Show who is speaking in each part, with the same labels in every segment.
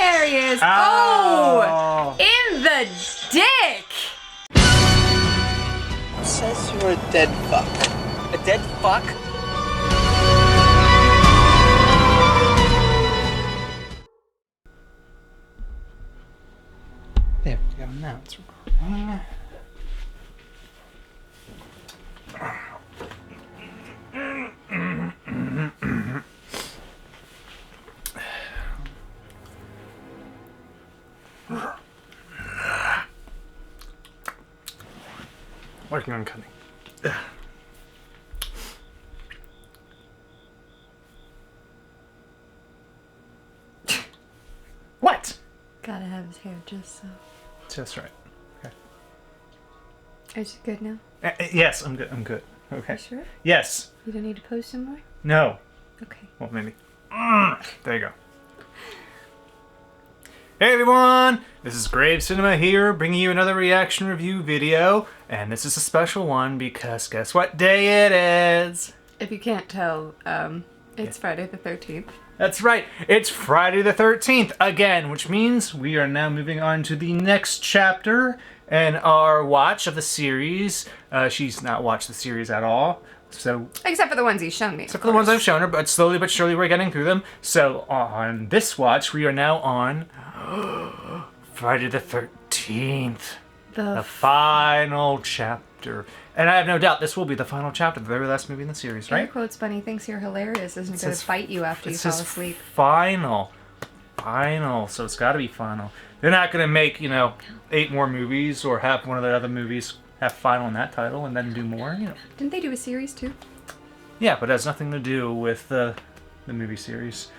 Speaker 1: there he is.
Speaker 2: Oh.
Speaker 1: In the dick.
Speaker 3: It says you're a dead fuck.
Speaker 2: A dead fuck? There we go, now it's recording. Working on cutting. What?
Speaker 1: Gotta have his hair just so.
Speaker 2: Just right. Okay.
Speaker 1: Is it good now?
Speaker 2: Yes, I'm good. I'm good. Okay.
Speaker 1: You sure?
Speaker 2: Yes.
Speaker 1: You don't need to post some more?
Speaker 2: No.
Speaker 1: Okay.
Speaker 2: Well, maybe. There you go. Hey everyone! This is Grave Cinema here, bringing you another reaction review video. And this is a special one because guess what day it is?
Speaker 1: If you can't tell, it's Friday the 13th.
Speaker 2: That's right, it's Friday the 13th again, which means we are now moving on to the next chapter in our watch of the series. She's not watched the series at all, so...
Speaker 1: Except for the ones he's shown me.
Speaker 2: Except for the ones I've shown her, but slowly but surely we're getting through them. So on this watch, we are now on Friday the 13th. The final chapter. And I have no doubt this will be the final chapter, the very last movie in the series, right?
Speaker 1: Air quotes Bunny thinks you're hilarious isn't going to bite you after you fall asleep.
Speaker 2: Final. Final. So it's got to be final. They're not going to make, 8 more movies or have one of the other movies have final in that title and then do more,
Speaker 1: Didn't they do a series too?
Speaker 2: Yeah, but it has nothing to do with the movie series.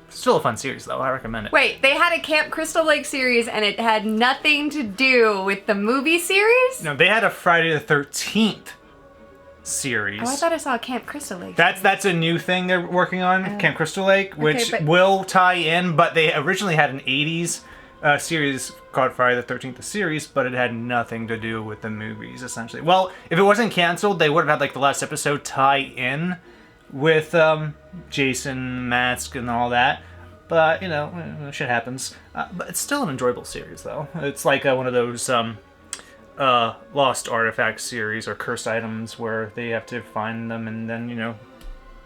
Speaker 2: Still a fun series, though. I recommend it.
Speaker 1: Wait, they had a Camp Crystal Lake series and it had nothing to do with the movie series?
Speaker 2: No, they had a Friday the 13th series.
Speaker 1: Oh, I thought I saw a Camp Crystal Lake.
Speaker 2: That's a new thing they're working on, Camp Crystal Lake, which
Speaker 1: but...
Speaker 2: will tie in, but they originally had an 80s series called Friday the 13th the series, but it had nothing to do with the movies, essentially. Well, if it wasn't canceled, they would have had, the last episode tie in with Jason Mask and all that, but shit happens. But it's still an enjoyable series, though. It's like one of those lost artifact series or cursed items where they have to find them and then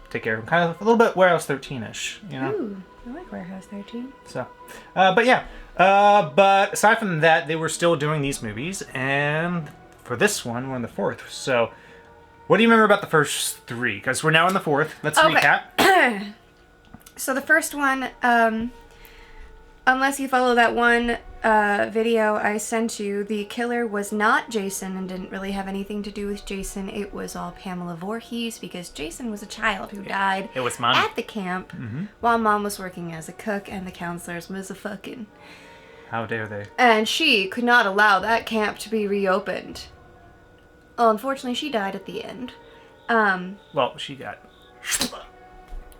Speaker 2: take care of them, kind of a little bit Warehouse 13ish,
Speaker 1: Ooh, I like Warehouse 13.
Speaker 2: So, but yeah, but aside from that, they were still doing these movies, and for this one, we're on the 4th. So. What do you remember about the first 3? Because we're now in the 4th. Let's recap.
Speaker 1: So the first one, unless you follow that one video I sent you, the killer was not Jason and didn't really have anything to do with Jason. It was all Pamela Voorhees because Jason was a child who died
Speaker 2: it was Mom.
Speaker 1: at the camp while Mom was working as a cook and the counselors was a fucking...
Speaker 2: How dare they?
Speaker 1: And she could not allow that camp to be reopened. Well, unfortunately, she died at the end.
Speaker 2: Well, she got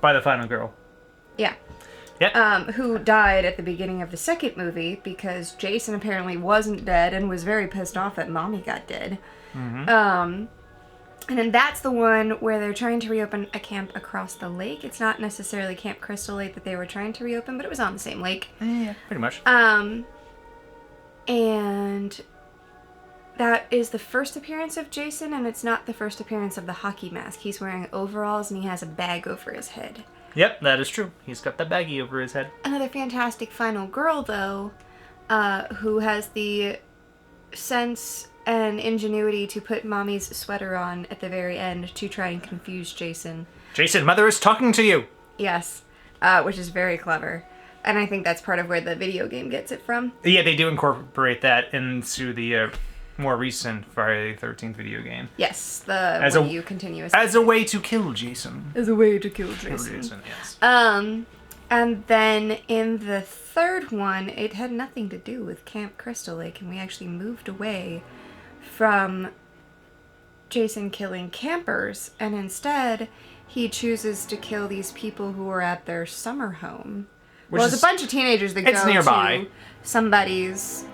Speaker 2: by the final girl.
Speaker 1: Yeah.
Speaker 2: Yep.
Speaker 1: Who died at the beginning of the second movie because Jason apparently wasn't dead and was very pissed off that Mommy got dead. And then that's the one where they're trying to reopen a camp across the lake. It's not necessarily Camp Crystal Lake that they were trying to reopen, but it was on the same lake.
Speaker 2: Yeah, pretty much.
Speaker 1: And... that is the first appearance of Jason, and it's not the first appearance of the hockey mask. He's wearing overalls, and he has a bag over his head.
Speaker 2: Yep, that is true. He's got that baggie over his head.
Speaker 1: Another fantastic final girl, though, who has the sense and ingenuity to put Mommy's sweater on at the very end to try and confuse Jason.
Speaker 2: Jason, Mother is talking to you!
Speaker 1: Yes, which is very clever. And I think that's part of where the video game gets it from.
Speaker 2: Yeah, they do incorporate that into the... more recent Friday the 13th video game.
Speaker 1: Yes, as you continuously...
Speaker 2: As a way to kill Jason.
Speaker 1: As a way to kill Jason.
Speaker 2: Yes.
Speaker 1: And then in the third one, it had nothing to do with Camp Crystal Lake, and we actually moved away from Jason killing campers, and instead he chooses to kill these people who are at their summer home. Well, it's a bunch of teenagers that go
Speaker 2: nearby.
Speaker 1: to somebody's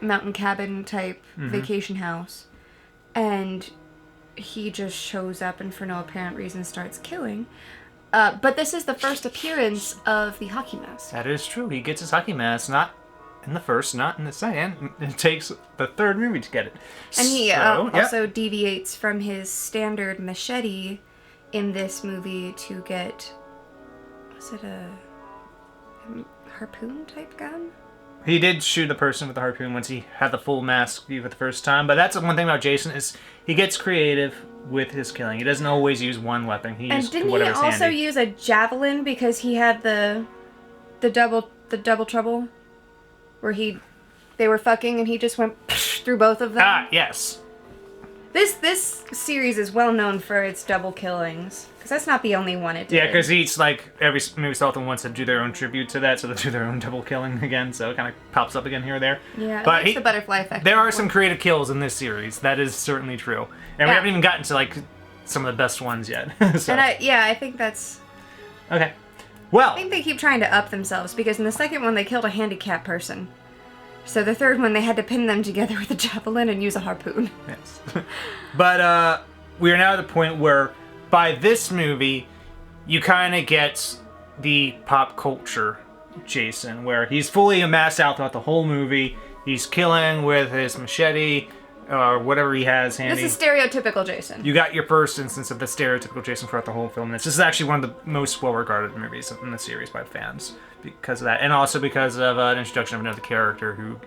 Speaker 1: mountain cabin type vacation house, and he just shows up and for no apparent reason starts killing. But this is the first appearance of the hockey mask.
Speaker 2: That is true. He gets his hockey mask, not in the first, not in the second. It takes the third movie to get it.
Speaker 1: And he
Speaker 2: Yep.
Speaker 1: also deviates from his standard machete in this movie to get... Was it a harpoon type gun?
Speaker 2: He did shoot a person with a harpoon once he had the full mask view for the first time. But that's one thing about Jason is he gets creative with his killing. He doesn't always use one weapon. He uses
Speaker 1: didn't he
Speaker 2: whatever's
Speaker 1: also
Speaker 2: handy.
Speaker 1: use a javelin because he had the double trouble, where they were fucking and he just went through both of them?
Speaker 2: Ah, yes.
Speaker 1: This series is well known for its double killings, because that's not the only one it did.
Speaker 2: Yeah, because each, like, every movie so often wants to do their own tribute to that, so they do their own double killing again, so it kind of pops up again here or there.
Speaker 1: Yeah,
Speaker 2: but
Speaker 1: it's the butterfly effect.
Speaker 2: There are some creative kills in this series. That is certainly true. And we haven't even gotten to, like, some of the best ones yet. So.
Speaker 1: And I think that's...
Speaker 2: Okay. Well...
Speaker 1: I think they keep trying to up themselves, because in the second one they killed a handicapped person. So the third one they had to pin them together with a javelin and use a harpoon.
Speaker 2: Yes. But we are now at the point where by this movie you kind of get the pop culture Jason, where he's fully amassed out throughout the whole movie. He's killing with his machete or whatever he has handy.
Speaker 1: This is stereotypical Jason.
Speaker 2: You got your first instance of the stereotypical Jason throughout the whole film. This is actually one of the most well-regarded movies in the series by fans because of that, and also because of an introduction of another character who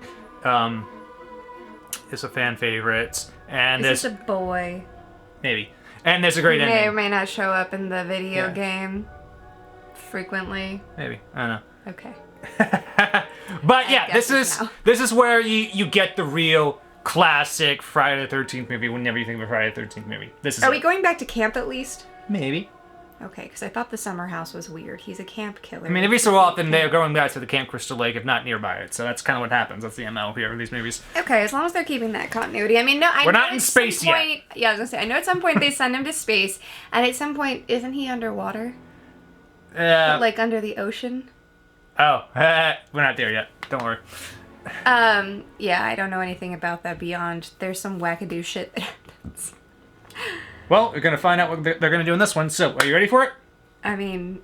Speaker 2: is a fan favorite. And
Speaker 1: is this a boy?
Speaker 2: Maybe. And there's a great
Speaker 1: He
Speaker 2: ending.
Speaker 1: may or may not show up in the video game frequently.
Speaker 2: Maybe. I don't know.
Speaker 1: Okay.
Speaker 2: But yeah, this
Speaker 1: now.
Speaker 2: is where you get the real classic Friday the 13th movie whenever you think of a Friday the 13th movie. This is
Speaker 1: Are we going back to camp at least?
Speaker 2: Maybe.
Speaker 1: Okay, because I thought the summer house was weird. He's a camp killer.
Speaker 2: I mean, every so often they're going back to the Camp Crystal Lake, if not nearby it. So that's kind of what happens. That's the MO here in these movies.
Speaker 1: Okay, as long as they're keeping that continuity. I mean, no, I
Speaker 2: We're
Speaker 1: know
Speaker 2: not in
Speaker 1: at
Speaker 2: space
Speaker 1: some point, Yeah, I was gonna say, I know at some point they send him to space, and at some point, isn't he underwater? Like under the ocean?
Speaker 2: Oh, we're not there yet. Don't worry.
Speaker 1: Yeah, I don't know anything about that beyond there's some wackadoo shit that happens.
Speaker 2: Well, we're going to find out what they're going to do in this one. So, are you ready for it?
Speaker 1: I mean...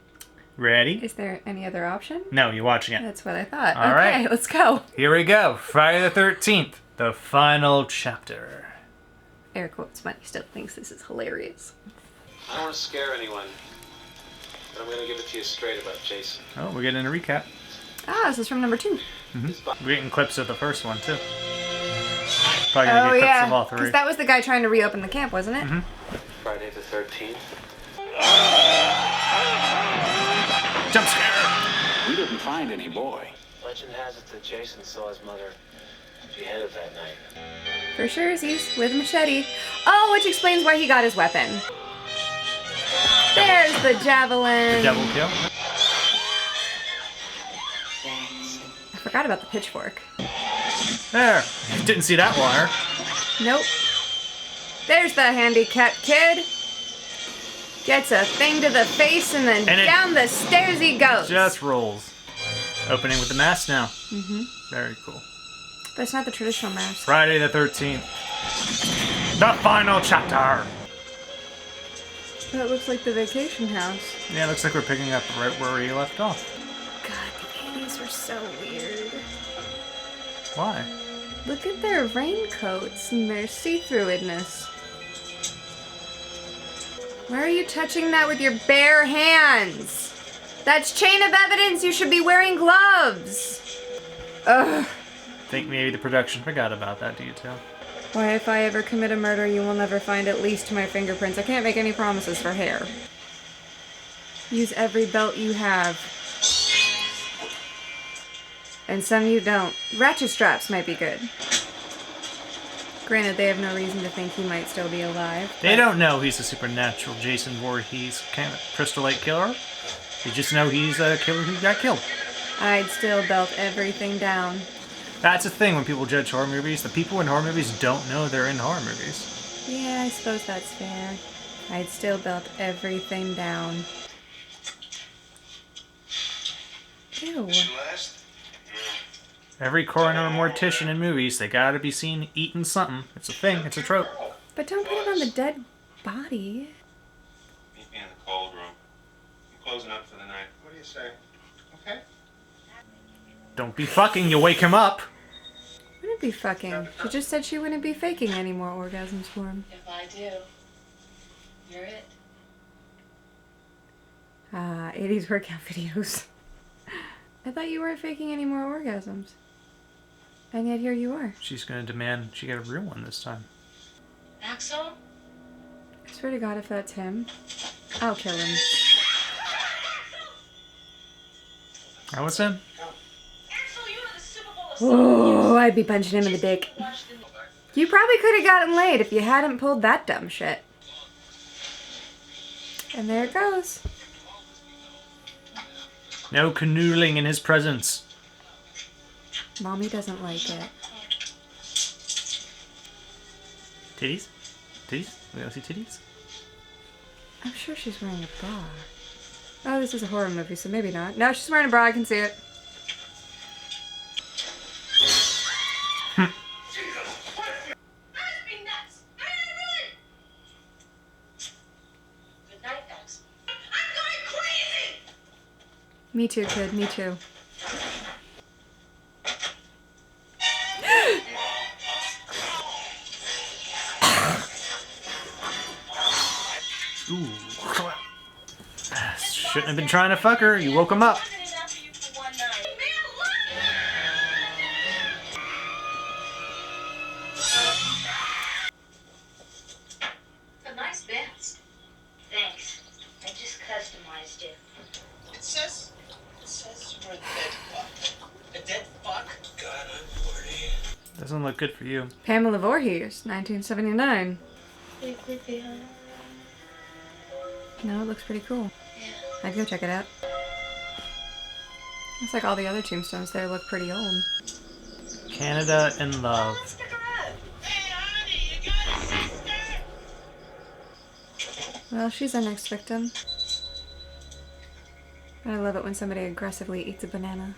Speaker 2: Ready?
Speaker 1: Is there any other option?
Speaker 2: No, you're watching it.
Speaker 1: That's what I thought.
Speaker 2: All
Speaker 1: okay,
Speaker 2: right.
Speaker 1: let's go.
Speaker 2: Here we go. Friday the 13th. The final chapter.
Speaker 1: Air quotes, Money still thinks this is hilarious.
Speaker 4: I don't want to scare anyone, but I'm going to give it to you straight about Jason.
Speaker 2: Oh, we're getting a recap.
Speaker 1: Ah, this is from number 2.
Speaker 2: Mm-hmm. We're getting clips of the first one, too. Probably going to get clips of all three.
Speaker 1: Because that was the guy trying to reopen the camp, wasn't it?
Speaker 2: Mm-hmm.
Speaker 4: Friday the 13th.
Speaker 2: Jump scare!
Speaker 5: We didn't find any boy.
Speaker 4: Legend has it that Jason saw his mother beheaded that night.
Speaker 1: For sure, he's with a machete. Oh, which explains why he got his weapon. There's the javelin.
Speaker 2: The double kill.
Speaker 1: I forgot about the pitchfork.
Speaker 2: There. Didn't see that wire.
Speaker 1: Nope. There's the handicapped kid. Gets a thing to the face and then down the stairs he goes.
Speaker 2: Just rolls. Opening with the mask now. Mm-hmm. Very cool.
Speaker 1: But it's not the traditional mask.
Speaker 2: Friday the 13th. The final chapter.
Speaker 1: That looks like the vacation house.
Speaker 2: Yeah, it looks like we're picking up right where we left off.
Speaker 1: God, the 80s were so weird.
Speaker 2: Why?
Speaker 1: Look at their raincoats and their see-throughness. Why are you touching that with your bare hands? That's chain of evidence. You should be wearing gloves. Ugh.
Speaker 2: Think maybe the production forgot about that detail.
Speaker 1: Why, if I ever commit a murder, you will never find at least my fingerprints. I can't make any promises for hair. Use every belt you have. And some you don't. Ratchet straps might be good. Granted, they have no reason to think he might still be alive.
Speaker 2: They don't know he's a supernatural Jason Voorhees kind of Crystal Lake killer. They just know he's a killer who got killed.
Speaker 1: I'd still belt everything down.
Speaker 2: That's the thing when people judge horror movies. The people in horror movies don't know they're in horror movies.
Speaker 1: Yeah, I suppose that's fair. I'd still belt everything down. Ew.
Speaker 2: Every coroner or mortician in movies, they gotta be seen eating something. It's a thing. It's a trope.
Speaker 1: But don't put it on the dead body.
Speaker 6: Meet me in the cold room.
Speaker 4: closing up for the night. What do you say? Okay.
Speaker 2: Don't be fucking, you'll wake him up.
Speaker 1: Wouldn't be fucking. She just said she wouldn't be faking any more orgasms for him.
Speaker 5: If I do, you're it.
Speaker 1: 80s workout videos. I thought you weren't faking any more orgasms. And yet here you are.
Speaker 2: She's gonna demand she get a real one this time.
Speaker 5: Axel?
Speaker 1: I swear to God, if that's him, I'll kill him.
Speaker 2: That was him?
Speaker 5: Axel, you are the Super Bowl of
Speaker 1: Oh, I'd be punching him in the dick. You probably could have gotten laid if you hadn't pulled that dumb shit. And there it goes.
Speaker 2: No canoodling in his presence.
Speaker 1: Mommy doesn't like it.
Speaker 2: Titties? Titties? We don't see titties?
Speaker 1: I'm sure she's wearing a bra. Oh, this is a horror movie, so maybe not. No, she's wearing a bra. I can see it.
Speaker 5: Good night, Axel. I'm going crazy!
Speaker 1: Me too, kid. Me too.
Speaker 2: Ooh. Shouldn't have been trying to fuck her. You woke him up.
Speaker 5: A nice dance. Thanks. I just customized it.
Speaker 3: It says you're a dead fuck. A dead fuck? God, I'm horny.
Speaker 2: Doesn't look good for you.
Speaker 1: Pamela Voorhees, 1979.
Speaker 5: Pretty creepy, huh?
Speaker 1: No, it looks pretty cool.
Speaker 5: Yeah.
Speaker 1: I'd go check it out. Looks like all the other tombstones there look pretty old.
Speaker 2: Canada in love.
Speaker 5: Stick around.
Speaker 3: Hey, honey, you got a sister?
Speaker 1: Well, she's our next victim. I love it when somebody aggressively eats a banana.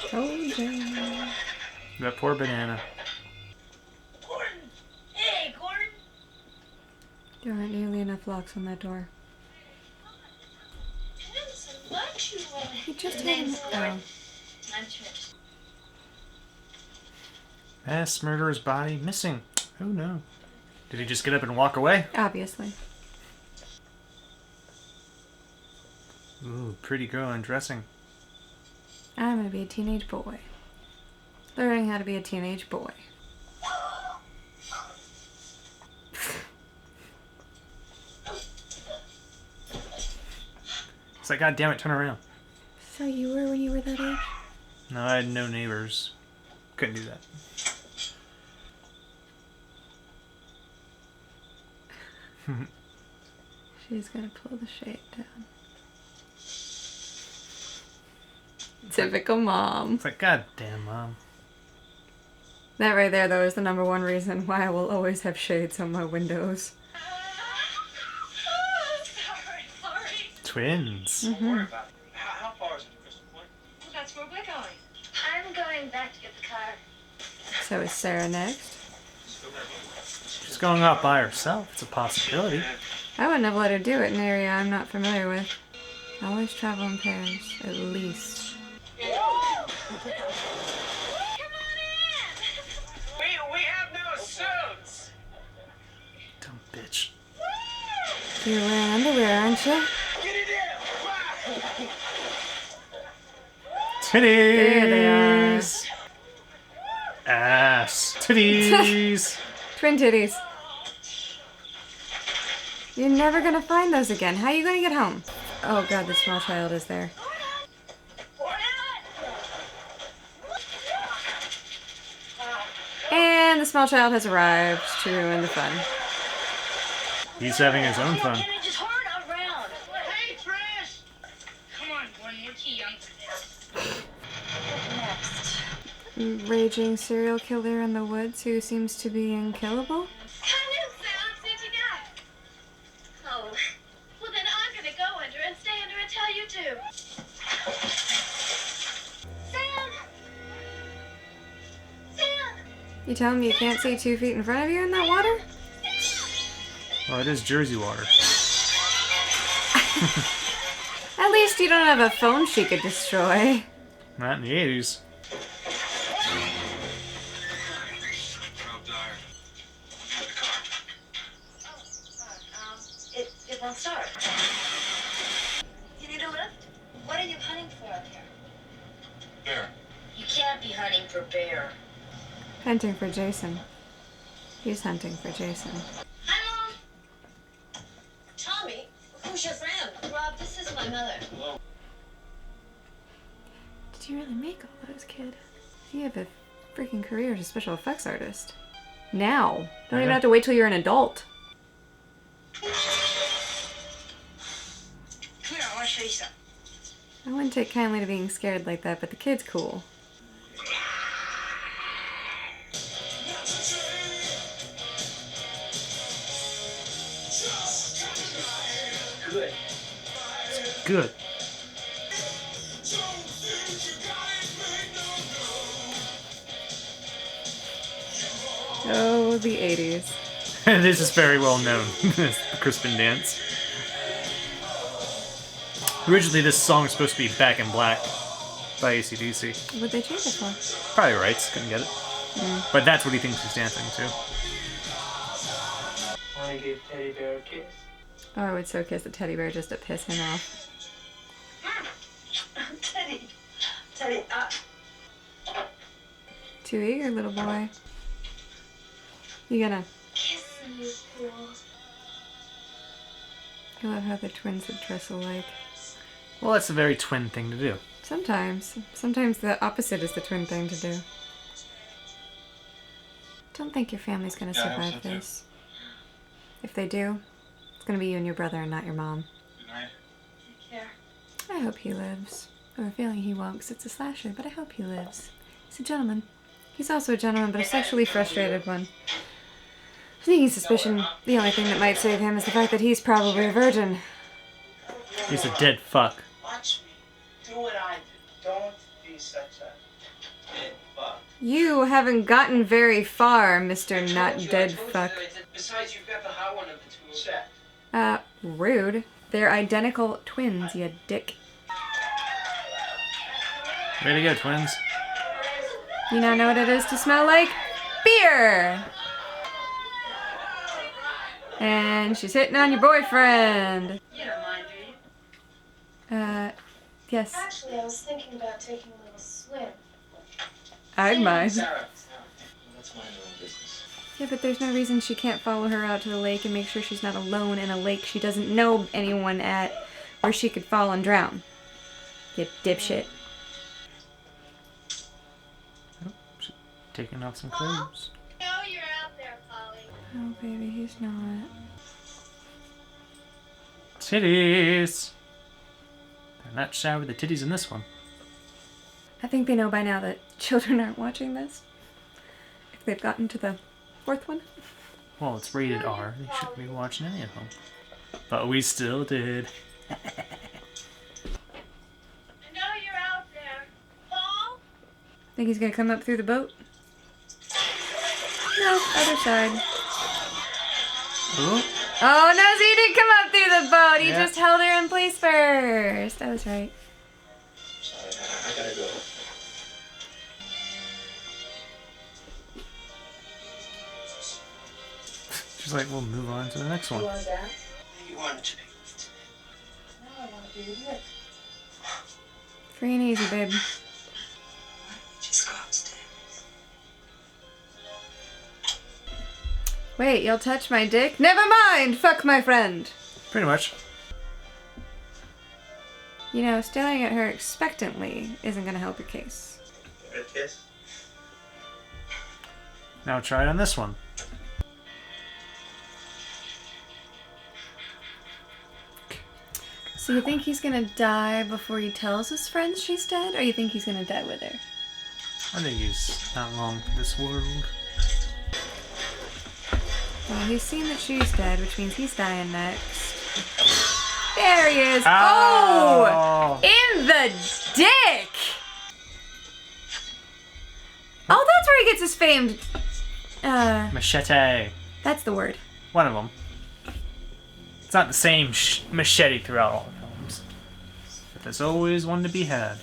Speaker 1: Told ya.
Speaker 2: That poor banana.
Speaker 5: Gordon! Hey, Gordon!
Speaker 1: There aren't nearly enough locks on that door.
Speaker 5: What you want?
Speaker 1: He just
Speaker 5: The name's
Speaker 1: had
Speaker 5: Gordon.
Speaker 1: an-
Speaker 5: I'm Trish.
Speaker 2: Mass murderer's body missing. Oh no. Did he just get up and walk away?
Speaker 1: Obviously.
Speaker 2: Ooh, pretty girl undressing.
Speaker 1: I'm gonna be a teenage boy. Learning how to be a teenage boy.
Speaker 2: It's like, God damn it, turn around.
Speaker 1: So you were when you were that age?
Speaker 2: No, I had no neighbors. Couldn't do that.
Speaker 1: She's gonna pull the shade down. Typical mom.
Speaker 2: It's like, God damn, Mom.
Speaker 1: That right there, though, is the number one reason why I will always have shades on my windows.
Speaker 5: Sorry.
Speaker 2: Twins.
Speaker 3: Don't worry about it. How far is it to Crystal Lake?
Speaker 5: Well, that's where we're going. I'm going back to get the car.
Speaker 1: So is Sarah next?
Speaker 2: She's going out by herself. It's a possibility.
Speaker 1: I wouldn't have let her do it in an area I'm not familiar with. Always travel in pairs, at least.
Speaker 3: We have no suits.
Speaker 2: Dumb bitch.
Speaker 1: You're wearing underwear, aren't you?
Speaker 3: Get it in.
Speaker 2: Titties!
Speaker 1: they are.
Speaker 2: Ass. Titties!
Speaker 1: Twin titties. You're never gonna find those again. How are you gonna get home? Oh god, the small child is there. And the small child has arrived to ruin the fun.
Speaker 2: He's having his own fun.
Speaker 5: Just hurry around.
Speaker 3: Hey, Trish. Come on, Gordon. You're too young for this.
Speaker 5: Next.
Speaker 1: Raging serial killer in the woods who seems to be unkillable.
Speaker 5: Oh, well then I'm gonna go under and stay under and tell you to. Sam! Sam!
Speaker 1: You telling me you can't see 2 feet in front of you in that water?
Speaker 2: Well, it is Jersey water.
Speaker 1: At least you don't have a phone she could destroy.
Speaker 2: Not in the 80s.
Speaker 3: Rob Dyer. Get the car.
Speaker 5: It won't start. You need a lift? What are you hunting for out here?
Speaker 3: Bear.
Speaker 5: You can't be hunting for bear.
Speaker 1: Hunting for Jason. He's hunting for Jason.
Speaker 5: Hi, Mom. Tommy, who's your friend? Rob, this is my mother.
Speaker 1: Did you really make all those, kid? You have a freaking career as a special effects artist. Now. Don't even have to wait till you're an adult.
Speaker 5: Come here, I want to show you something.
Speaker 1: I wouldn't take kindly to being scared like that, but the kid's cool.
Speaker 3: Good.
Speaker 2: Good.
Speaker 1: Oh, the 80s.
Speaker 2: This is very well known. The Crispin dance. Originally, this song was supposed to be Back in Black by AC/DC.
Speaker 1: What'd they change it for?
Speaker 2: Probably rights, couldn't get it. But that's what he thinks he's dancing to.
Speaker 6: Want to give Teddy Bear a kiss?
Speaker 1: Oh, I would so kiss a teddy bear just to piss him off.
Speaker 5: Teddy.
Speaker 1: Too eager, little boy. You gonna...
Speaker 5: Kissing you, cool.
Speaker 1: I love how the twins would Crystal Lake.
Speaker 2: Well, that's a very twin thing to do.
Speaker 1: Sometimes. Sometimes the opposite is the twin thing to do. Don't think your family's gonna
Speaker 3: Yeah, I hope
Speaker 1: survive
Speaker 3: so, too.
Speaker 1: this. If they do, it's gonna be you and your brother and not your mom.
Speaker 3: Good night.
Speaker 5: Take care.
Speaker 1: I hope he lives. I have a feeling he won't because it's a slasher, but I hope he lives. He's a gentleman. He's also a gentleman, but a sexually frustrated one. Sneaking suspicion, the only thing that might save him is the fact that he's probably a virgin.
Speaker 2: He's a dead fuck.
Speaker 6: Watch me. Do what I do. Don't be such a dead fuck.
Speaker 1: You haven't gotten very far, Mr. Not Dead Fuck.
Speaker 6: Besides, you've got the hot one of the two. Check.
Speaker 1: Rude. They're identical twins, you dick.
Speaker 2: Way to go, twins.
Speaker 1: You now know what it is to smell like beer! And she's hitting on your boyfriend.
Speaker 5: You don't mind, do you?
Speaker 1: Yes.
Speaker 5: Actually, I was thinking about taking a little swim.
Speaker 1: I'd mind.
Speaker 6: Sarah. That's my own business.
Speaker 1: Yeah, but there's no reason she can't follow her out to the lake and make sure she's not alone in a lake she doesn't know anyone at where she could fall and drown. You dipshit.
Speaker 2: Taking off some clothes.
Speaker 5: No, you're out there, Polly.
Speaker 1: Oh, baby, he's not.
Speaker 2: Titties! They're not shy with the titties in this one.
Speaker 1: I think they know by now that children aren't watching this. If they've gotten to the fourth one.
Speaker 2: Well, it's rated R. They shouldn't be watching any of them. But we still did.
Speaker 5: I know you're out there. Paul?
Speaker 1: Think he's gonna come up through the boat? No, other side.
Speaker 2: Ooh.
Speaker 1: Oh no, so he didn't come up through the boat. He
Speaker 2: Yeah.
Speaker 1: just held her in place first. I was right.
Speaker 6: Sorry, I gotta go.
Speaker 2: She's like, we'll move on to the next one.
Speaker 6: You wanted to be.
Speaker 5: No, I want to be with you.
Speaker 1: Free and easy, babe.
Speaker 5: Just go upstairs.
Speaker 1: Wait, you'll touch my dick? Never mind! Fuck my friend!
Speaker 2: Pretty much.
Speaker 1: You know, staring at her expectantly isn't gonna help your case.
Speaker 6: A kiss?
Speaker 2: Now try it on this one.
Speaker 1: So you think he's gonna die before he tells his friends she's dead? Or you think he's gonna die with her?
Speaker 2: I think he's not long for this world.
Speaker 1: Well, he's seen that she's dead, which means he's dying next. There he is!
Speaker 2: Oh!
Speaker 1: In the dick! Oh, that's where he gets his famed...
Speaker 2: Machete.
Speaker 1: That's the word.
Speaker 2: One of them. It's not the same machete throughout all the films. But there's always one to be had.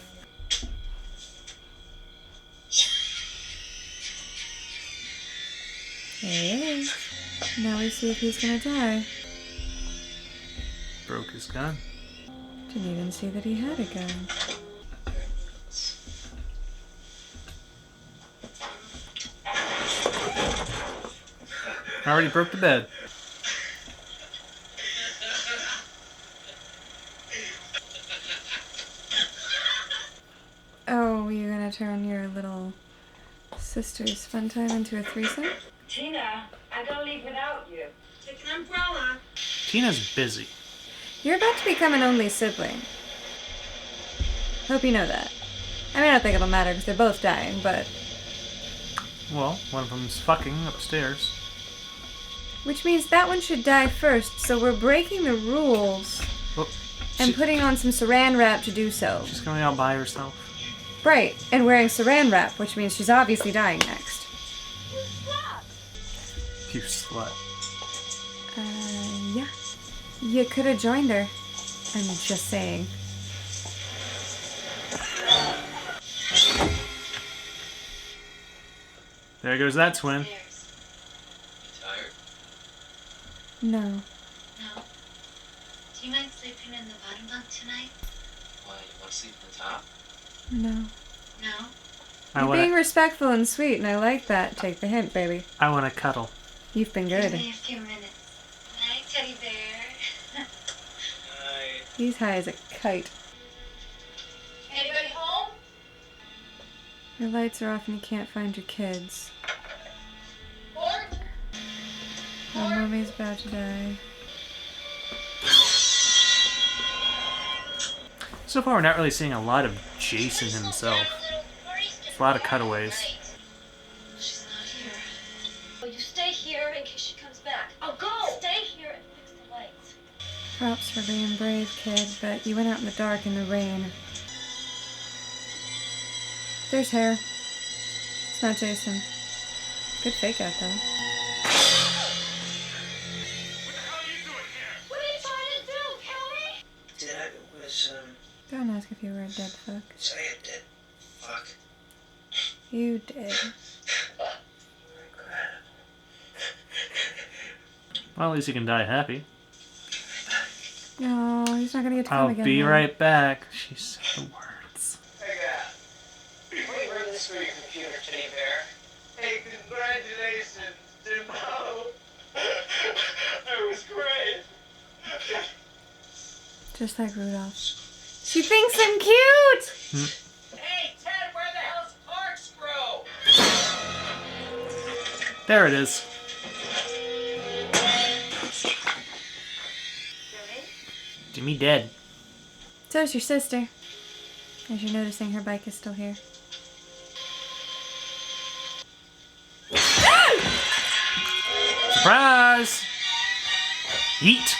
Speaker 1: There he is. Now we see if he's gonna die.
Speaker 2: Broke his gun.
Speaker 1: Didn't even see that he had a gun.
Speaker 2: Already broke the bed.
Speaker 1: Oh, you're gonna turn your little sister's fun time into a threesome?
Speaker 5: Tina, I gotta leave without you. Take an umbrella.
Speaker 2: Tina's busy.
Speaker 1: You're about to become an only sibling. Hope you know that. I mean, I don't think it'll matter because they're both dying, but...
Speaker 2: Well, one of them's fucking upstairs.
Speaker 1: Which means that one should die first, so we're breaking the rules
Speaker 2: Well,
Speaker 1: and putting on some saran wrap to do so.
Speaker 2: she's going out by herself.
Speaker 1: Right, and wearing saran wrap, which means she's obviously dying next.
Speaker 2: You slut.
Speaker 1: Yeah. You could have joined her. I'm just saying.
Speaker 2: There goes that twin.
Speaker 3: You tired?
Speaker 1: No.
Speaker 5: No. Do you mind sleeping in the bottom bunk tonight?
Speaker 3: Why, you want to sleep on the top?
Speaker 1: No.
Speaker 5: No?
Speaker 1: You're being respectful and sweet, and I like that. Take the hint, baby.
Speaker 2: I want to cuddle.
Speaker 1: You've been
Speaker 5: Give
Speaker 1: good.
Speaker 5: me a few minutes. Night, teddy bear.
Speaker 1: He's high as a kite.
Speaker 5: Anybody home?
Speaker 1: Your lights are off and you can't find your kids.
Speaker 5: Fort?
Speaker 1: Oh, mommy's about to die.
Speaker 2: So far, we're not really seeing a lot of Jason himself. It's a lot of cutaways.
Speaker 5: She's not here. Well, you stay here in case she comes back. I'll go! Stay here and fix the lights.
Speaker 1: Props for being brave, kid, but you went out in the dark in the rain. There's hair. It's not Jason. Good fake out, though.
Speaker 5: What are you trying to do, Kelly?
Speaker 3: Dad was,
Speaker 1: Don't ask if you were a dead fuck.
Speaker 3: say it did. Fuck.
Speaker 1: You did.
Speaker 2: Well, at least he can die happy.
Speaker 1: No, he's not gonna get to come
Speaker 2: I'll
Speaker 1: again.
Speaker 2: be
Speaker 1: now.
Speaker 2: right back. She said the words.
Speaker 6: Hey, guy. Wait, where's this for your computer, teddy bear? Hey, congratulations, Jimbo. It was great.
Speaker 1: Just like Rudolph. She thinks I'm cute!
Speaker 6: Hey, Ted, where the hell's corkscrew?
Speaker 2: There it is. Jimmy dead.
Speaker 1: So's your sister. As you're noticing, her bike is still here.
Speaker 2: Surprise! Eat!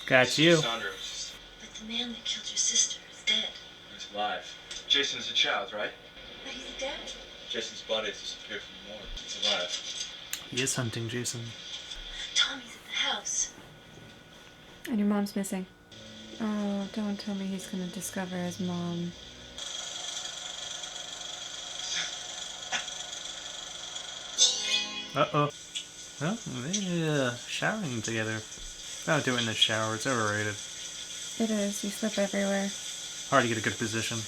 Speaker 2: Got you.
Speaker 4: Sandra was just
Speaker 5: But the man that killed your sister is dead.
Speaker 4: he's alive. Jason's a child, right?
Speaker 5: But he's dead.
Speaker 4: Jason's body has disappeared from the morgue. He's alive.
Speaker 2: He is hunting Jason.
Speaker 5: Tommy's at the house.
Speaker 1: And your mom's missing. Oh, don't tell me he's gonna discover his mom.
Speaker 2: Uh-oh. Well, they're showering together. Don't do it in the shower. It's overrated.
Speaker 1: It is. You slip everywhere.
Speaker 2: Hard to get a good position.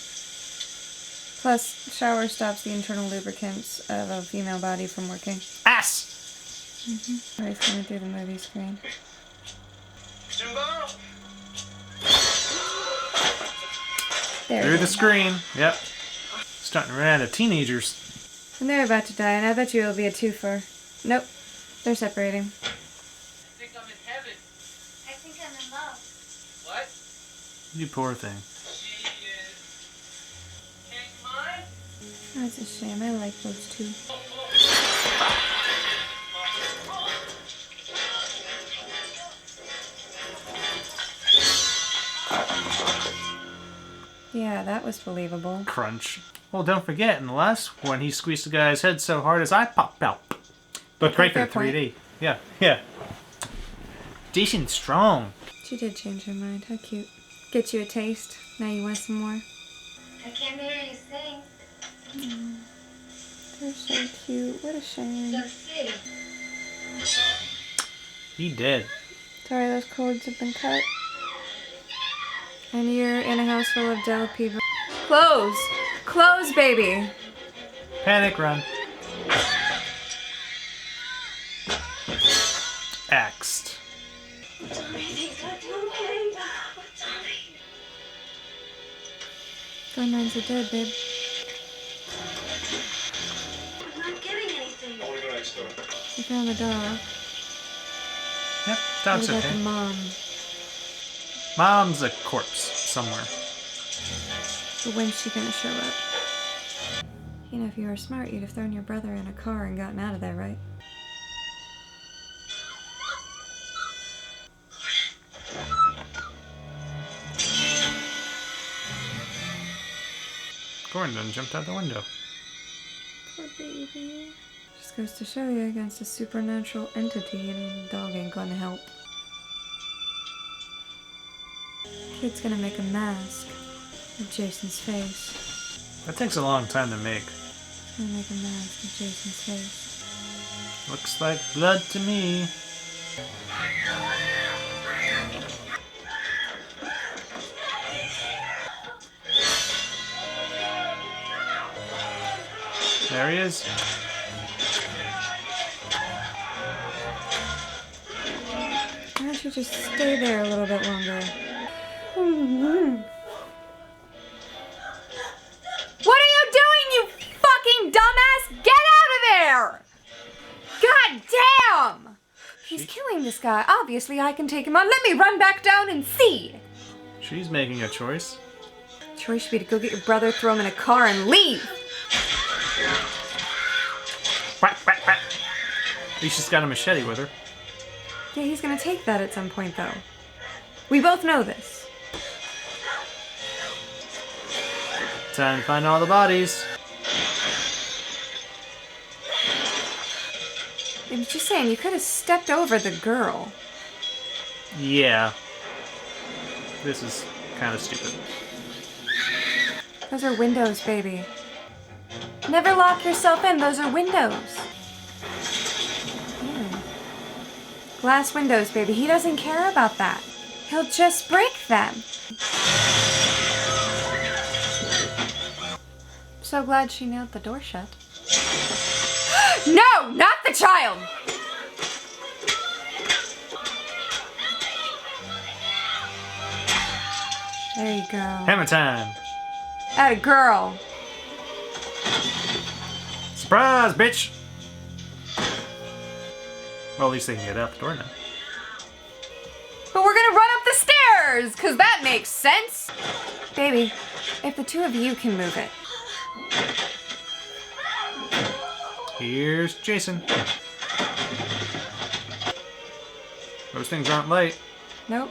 Speaker 1: Plus, shower stops the internal lubricants of a female body from working.
Speaker 2: Ass!
Speaker 1: Oh, he's coming through the movie screen.
Speaker 6: Jimbo?
Speaker 1: There
Speaker 2: Through
Speaker 1: we
Speaker 2: the
Speaker 1: go.
Speaker 2: screen. Yep. Starting to run out of teenagers.
Speaker 1: And they're about to die, and I bet you it'll be a twofer. Nope. They're separating.
Speaker 6: I think I'm in heaven.
Speaker 5: I think I'm in love.
Speaker 6: What?
Speaker 2: You poor thing.
Speaker 6: She is... Can't you mind?
Speaker 1: Oh, it's a shame. I like those two. Yeah, that was believable.
Speaker 2: Crunch. Well, don't forget, in the last one, he squeezed the guy's head so hard his eye popped out. But great for the 3D. Yeah, yeah. Decent strong.
Speaker 1: She did change her mind. How cute. Get you a taste. Now you want some more?
Speaker 5: I can't hear you sing.
Speaker 1: They're so cute. What a shame.
Speaker 5: Just see.
Speaker 2: He did.
Speaker 1: Sorry, those cords have been cut. And you're in a house full of dead people. Close! Close, baby!
Speaker 2: Panic run. Axed.
Speaker 5: Tommy, things are too late. Tommy.
Speaker 1: Gunruns are dead, babe.
Speaker 5: I'm not getting anything.
Speaker 3: I want to go next door.
Speaker 1: You found the dog.
Speaker 2: Yep,
Speaker 1: What
Speaker 2: dog's
Speaker 1: about
Speaker 2: okay.
Speaker 1: the mom?
Speaker 2: Mom's a corpse somewhere.
Speaker 1: But when's she gonna show up? You know, if you were smart, you'd have thrown your brother in a car and gotten out of there, right?
Speaker 2: Gordon jumped out the window.
Speaker 1: Poor baby. Just goes to show you, against a supernatural entity, and the dog ain't gonna help. Kid's gonna make a mask of Jason's face.
Speaker 2: That takes a long time to make.
Speaker 1: He's gonna make a mask of Jason's face.
Speaker 2: Looks like blood to me. There he is.
Speaker 1: Why don't you just stay there a little bit longer? What are you doing, you fucking dumbass? Get out of there! God damn! He's killing this guy. Obviously, I can take him on. Let me run back down and see.
Speaker 2: She's making a choice.
Speaker 1: Choice should be to go get your brother, throw him in a car, and leave.
Speaker 2: Whack, whack, whack. At least she's got a machete with her.
Speaker 1: Yeah, he's gonna take that at some point, though. We both know this.
Speaker 2: Time to find all the bodies.
Speaker 1: I'm just saying, you could have stepped over the girl.
Speaker 2: Yeah. This is kind of stupid.
Speaker 1: Those are windows, baby. Never lock yourself in. Those are windows. Yeah. Glass windows, baby. He doesn't care about that. He'll just break them. So glad she nailed the door shut. No, not the child! There you go.
Speaker 2: Hammer time.
Speaker 1: Atta girl.
Speaker 2: Surprise, bitch! Well, at least they can get out the door now.
Speaker 1: But we're gonna run up the stairs, cause that makes sense. Baby, if the two of you can move it.
Speaker 2: Here's Jason. Those things aren't light.
Speaker 1: Nope.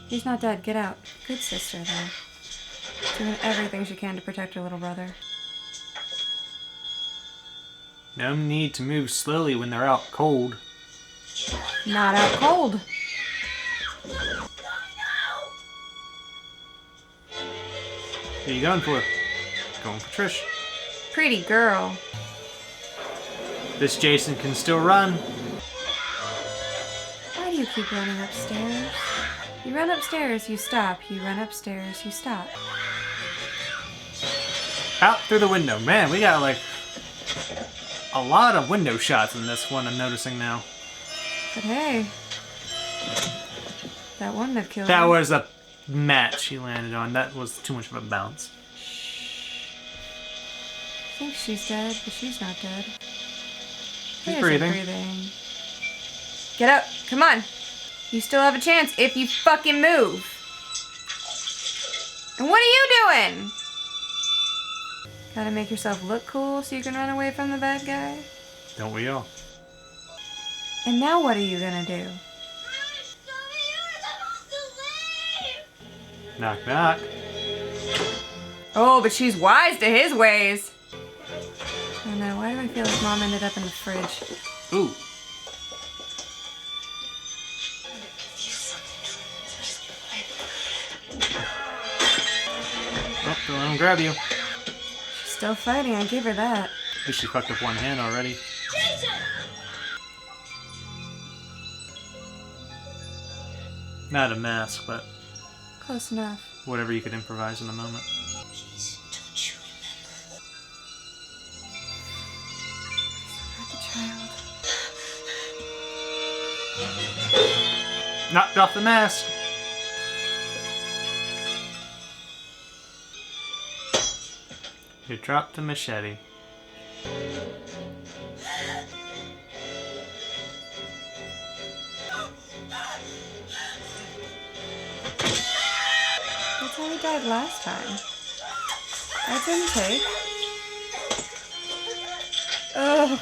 Speaker 1: He's not dead. Get out. Good sister, though. Doing everything she can to protect her little brother.
Speaker 2: No need to move slowly when they're out cold.
Speaker 1: Not out cold.
Speaker 2: Who you going for? Going for Trish.
Speaker 1: Pretty girl.
Speaker 2: This Jason can still run.
Speaker 1: Why do you keep running upstairs? You run upstairs, you stop. You run upstairs, you stop.
Speaker 2: Out through the window. Man, we got like a lot of window shots in this one, I'm noticing now.
Speaker 1: But hey, that wouldn't have killed
Speaker 2: That
Speaker 1: him.
Speaker 2: was a mat she landed on. That was too much of a bounce.
Speaker 1: I think she's dead, but she's not dead.
Speaker 2: She's breathing.
Speaker 1: Get up. Come on. You still have a chance if you fucking move. And what are you doing? Gotta make yourself look cool so you can run away from the bad guy?
Speaker 2: Don't we all?
Speaker 1: And now what are you gonna do?
Speaker 2: Knock, knock.
Speaker 1: Oh, but she's wise to his ways. Oh no, why do I feel like Mom ended up in the fridge?
Speaker 2: Ooh. Oh, don't let him grab you.
Speaker 1: She's still fighting, I gave her that.
Speaker 2: At least she fucked up one hand already.
Speaker 5: Jason!
Speaker 2: Not a mask, but
Speaker 1: Close enough.
Speaker 2: whatever you could improvise in the moment.
Speaker 5: Jason, don't you remember?
Speaker 1: Not the child.
Speaker 2: Knocked off the mask. You dropped the machete.
Speaker 1: That's how he died last time. That didn't take. Oh.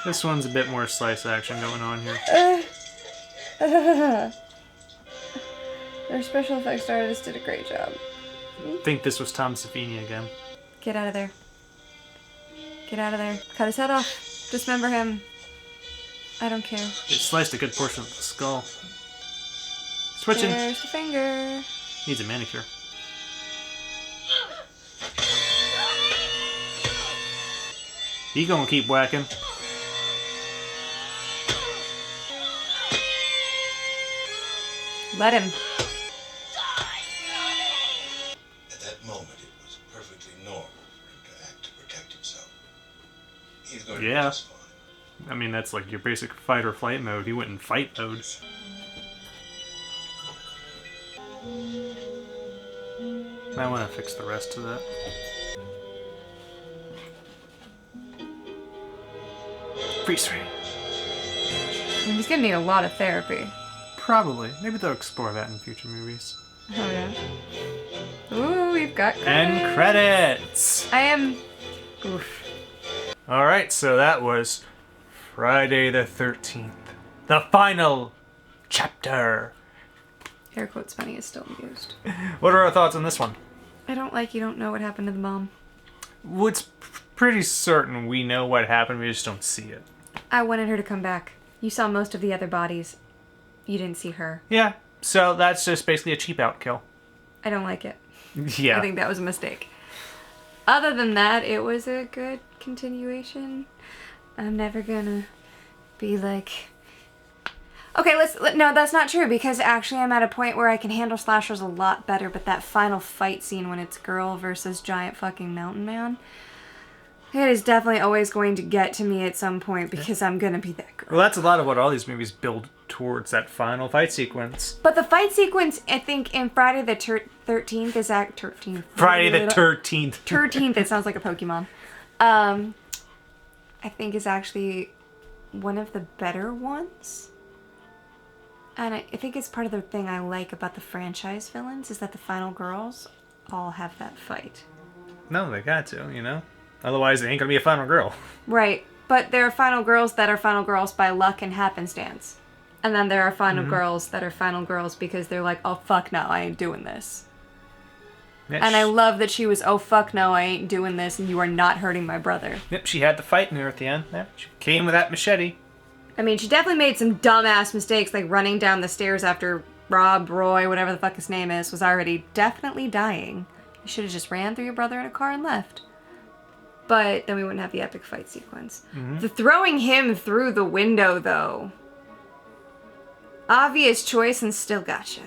Speaker 2: This one's a bit more slice action going on here.
Speaker 1: Their special effects artist did a great job.
Speaker 2: I think this was Tom Savini again.
Speaker 1: Get out of there. Get out of there. Cut his head off. Dismember him. I don't care.
Speaker 2: It sliced a good portion of the skull. Switching.
Speaker 1: There's the finger.
Speaker 2: Needs a manicure. He gonna keep whacking.
Speaker 1: Let him.
Speaker 7: At that moment, it was perfectly normal for him to act to protect himself. He's going to be
Speaker 2: Yeah.
Speaker 7: just fine.
Speaker 2: I mean, that's like your basic fight or flight mode. He went in fight mode. I want to fix the rest of that. Freeze ray.
Speaker 1: He's gonna need a lot of therapy.
Speaker 2: Probably. Maybe they'll explore that in future movies.
Speaker 1: Oh yeah. Ooh, we've got
Speaker 2: And credits!
Speaker 1: I am. Oof.
Speaker 2: Alright, so that was Friday the 13th. The final chapter.
Speaker 1: Air quotes funny is still used.
Speaker 2: What are our thoughts on this one?
Speaker 1: I don't like you don't know what happened to the mom.
Speaker 2: Well, it's pretty certain we know what happened, we just don't see it.
Speaker 1: I wanted her to come back. You saw most of the other bodies. You didn't see her.
Speaker 2: Yeah, so that's just basically a cheap out kill.
Speaker 1: I don't like it.
Speaker 2: Yeah.
Speaker 1: I think that was a mistake. Other than that, it was a good continuation. I'm never gonna be like... Okay, no, that's not true, because actually I'm at a point where I can handle slashers a lot better, but that final fight scene when it's girl versus giant fucking mountain man, it is definitely always going to get to me at some point, because I'm gonna be that girl.
Speaker 2: Well, that's a lot of what all these movies build towards, that final fight sequence.
Speaker 1: But the fight sequence, I think, in Friday the 13th is act 13th.
Speaker 2: Friday the 13th.
Speaker 1: 13th, it sounds like a Pokemon. I think is actually one of the better ones. And I think it's part of the thing I like about the franchise villains is that the final girls all have that fight.
Speaker 2: No, they got to, you know? Otherwise, they ain't gonna be a final girl.
Speaker 1: Right. But there are final girls that are final girls by luck and happenstance. And then there are final girls that are final girls because they're like, oh fuck no, I ain't doing this.
Speaker 2: Yeah,
Speaker 1: And I love that she was, oh fuck no, I ain't doing this and you are not hurting my brother.
Speaker 2: Yep, she had the fight in her at the end. Yeah, she came with that machete.
Speaker 1: I mean, she definitely made some dumbass mistakes, like running down the stairs after Roy, whatever the fuck his name is, was already definitely dying. You should have just ran through your brother in a car and left. But then we wouldn't have the epic fight sequence. The throwing him through the window, though. Obvious choice and still gotcha.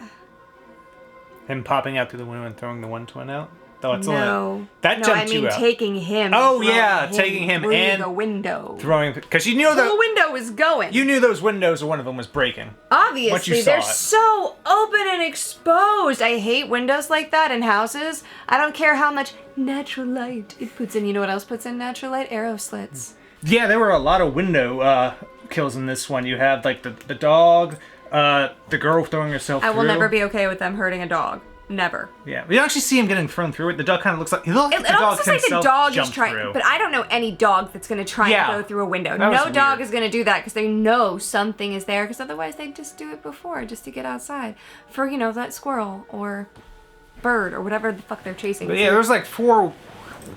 Speaker 2: Him popping out through the window and throwing the one twin out? Though it's
Speaker 1: No.
Speaker 2: that
Speaker 1: no,
Speaker 2: jumped
Speaker 1: I mean
Speaker 2: you out.
Speaker 1: taking him.
Speaker 2: Oh,
Speaker 1: throwing
Speaker 2: yeah, taking him
Speaker 1: through
Speaker 2: and
Speaker 1: the window.
Speaker 2: Throwing, because you knew
Speaker 1: The
Speaker 2: that
Speaker 1: window was going.
Speaker 2: you knew those windows or one of them was breaking.
Speaker 1: Obviously,
Speaker 2: Once you saw
Speaker 1: they're
Speaker 2: it.
Speaker 1: so open and exposed. I hate windows like that in houses. I don't care how much natural light it puts in. You know what else puts in natural light? Arrow slits.
Speaker 2: Yeah, there were a lot of window kills in this one. You had like the dog, the girl throwing herself
Speaker 1: I
Speaker 2: through.
Speaker 1: will never be okay with them hurting a dog. Never.
Speaker 2: Yeah, we don't actually see him getting thrown through it. The dog kind of looks like
Speaker 1: It
Speaker 2: the
Speaker 1: almost
Speaker 2: dog
Speaker 1: looks like the
Speaker 2: himself
Speaker 1: dog is
Speaker 2: jumped
Speaker 1: trying,
Speaker 2: through.
Speaker 1: but I don't know any dog that's going to try
Speaker 2: Yeah.
Speaker 1: and go through a window.
Speaker 2: That was
Speaker 1: No dog
Speaker 2: weird.
Speaker 1: is going to do that because they know something is there, because otherwise they'd just do it before, just to get outside. For, you know, that squirrel or bird or whatever the fuck they're chasing.
Speaker 2: But yeah, there was like 4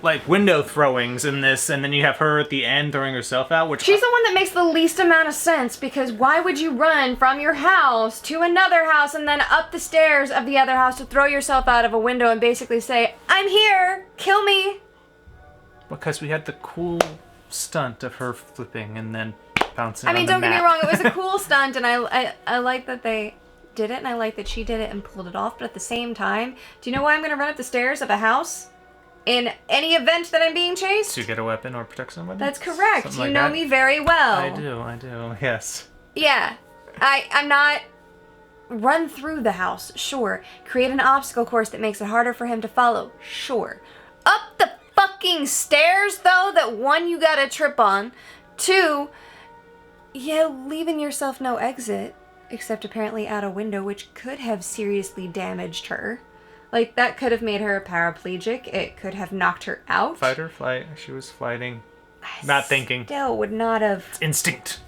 Speaker 2: like window throwings in this, and then you have her at the end throwing herself out, which
Speaker 1: She's the one that makes the least amount of sense, because why would you run from your house to another house and then up the stairs of the other house to throw yourself out of a window and basically say, I'm here, kill me?
Speaker 2: because we had the cool stunt of her flipping and then bouncing.
Speaker 1: I mean,
Speaker 2: on the
Speaker 1: don't get me
Speaker 2: mat.
Speaker 1: wrong, it was a cool stunt, and I like that they did it, and I like that she did it and pulled it off, but at the same time, do you know why I'm going to run up the stairs of a house? In any event that I'm being chased?
Speaker 2: To get a weapon or protect someone?
Speaker 1: That's correct.
Speaker 2: Something
Speaker 1: You
Speaker 2: like
Speaker 1: know
Speaker 2: that.
Speaker 1: me very well.
Speaker 2: I do, yes.
Speaker 1: Yeah. I'm not... Run through the house, sure. Create an obstacle course that makes it harder for him to follow, sure. Up the fucking stairs, though, that 1, you gotta trip on. 2, yeah, leaving yourself no exit, except apparently out a window, which could have seriously damaged her. Like, that could have made her a paraplegic. It could have knocked her out.
Speaker 2: Fight or flight. She was fighting. Not thinking.
Speaker 1: Still would not have...
Speaker 2: Instinct.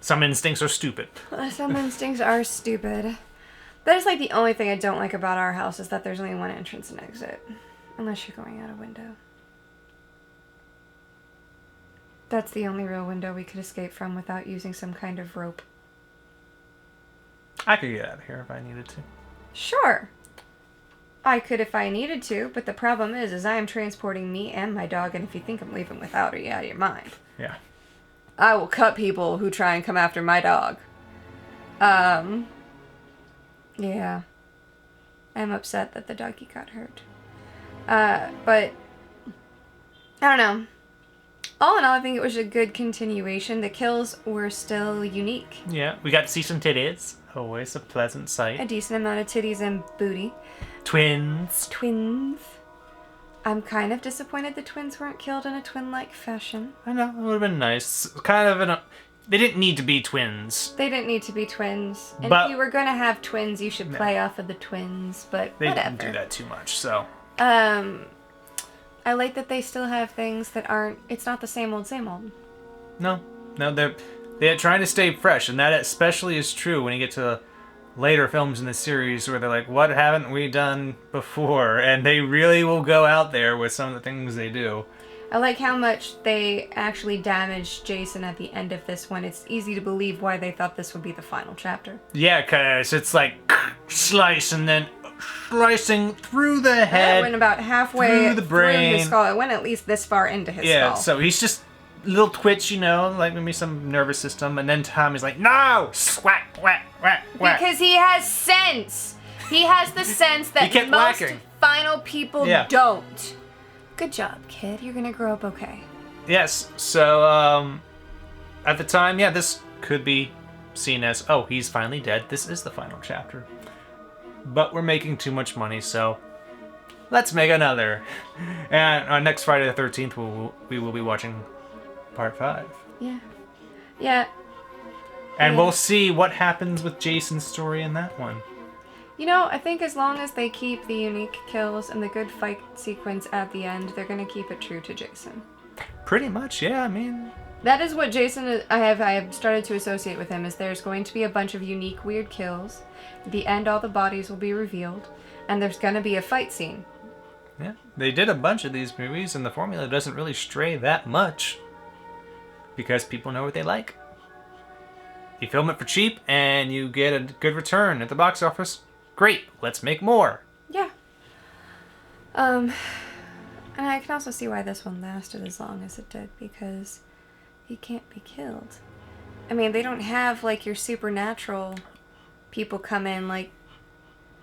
Speaker 2: Some instincts are stupid.
Speaker 1: Some instincts are stupid. That is like the only thing I don't like about our house, is that there's only 1 entrance and exit. Unless you're going out a window. That's the only real window we could escape from without using some kind of rope.
Speaker 2: I could get out of here if I needed to.
Speaker 1: Sure. I could if I needed to, but the problem is I am transporting me and my dog, and if you think I'm leaving without her, you're out of your mind.
Speaker 2: Yeah.
Speaker 1: I will cut people who try and come after my dog. Yeah. I'm upset that the doggy got hurt. But, I don't know. All in all, I think it was a good continuation. The kills were still unique.
Speaker 2: Yeah, we got to see some titties. Always a pleasant sight.
Speaker 1: A decent amount of titties and booty.
Speaker 2: Twins.
Speaker 1: Twins. I'm kind of disappointed the twins weren't killed in a twin-like fashion.
Speaker 2: I know, it would have been nice. Kind of they didn't need to be twins.
Speaker 1: They didn't need to be twins. And
Speaker 2: But-
Speaker 1: if you were going to have twins, you should play off of the twins, but
Speaker 2: They
Speaker 1: whatever.
Speaker 2: didn't do that too much, so.
Speaker 1: I like that they still have things that aren't... It's not the same old, same old.
Speaker 2: No, they're trying to stay fresh, and that especially is true when you get to later films in the series where they're like, what haven't we done before? And they really will go out there with some of the things they do.
Speaker 1: I like how much they actually damaged Jason at the end of this one. It's easy to believe why they thought this would be the final chapter.
Speaker 2: Yeah, because it's like slice and then slicing through the
Speaker 1: It
Speaker 2: head.
Speaker 1: went about halfway
Speaker 2: through the brain.
Speaker 1: his skull. It went at least this far into his
Speaker 2: Yeah,
Speaker 1: skull.
Speaker 2: so he's just little twitch, like maybe some nervous system, and then Tommy's like, no! Whack, whack, whack, whack.
Speaker 1: Because he has sense. He has the sense that
Speaker 2: kept
Speaker 1: most
Speaker 2: whacking.
Speaker 1: final people don't. Good job, kid. You're gonna grow up okay.
Speaker 2: Yes, so, at the time, this could be seen as, oh, he's finally dead. This is the final chapter. But we're making too much money, so let's make another. And on next Friday the 13th, we will be watching part 5.
Speaker 1: Yeah. Yeah.
Speaker 2: And
Speaker 1: Yeah.
Speaker 2: we'll see what happens with Jason's story in that one.
Speaker 1: You know, I think as long as they keep the unique kills and the good fight sequence at the end, they're gonna keep it true to Jason.
Speaker 2: Pretty much, yeah, I mean...
Speaker 1: That is what Jason, I have started to associate with him, is there's going to be a bunch of unique weird kills. At the end, all the bodies will be revealed, and there's gonna be a fight scene.
Speaker 2: Yeah, they did a bunch of these movies, and the formula doesn't really stray that much. Because people know what they like. You film it for cheap, and you get a good return at the box office. Great, let's make more.
Speaker 1: Yeah. And I can also see why this one lasted as long as it did, because he can't be killed. I mean, they don't have, like, your supernatural people come in, like,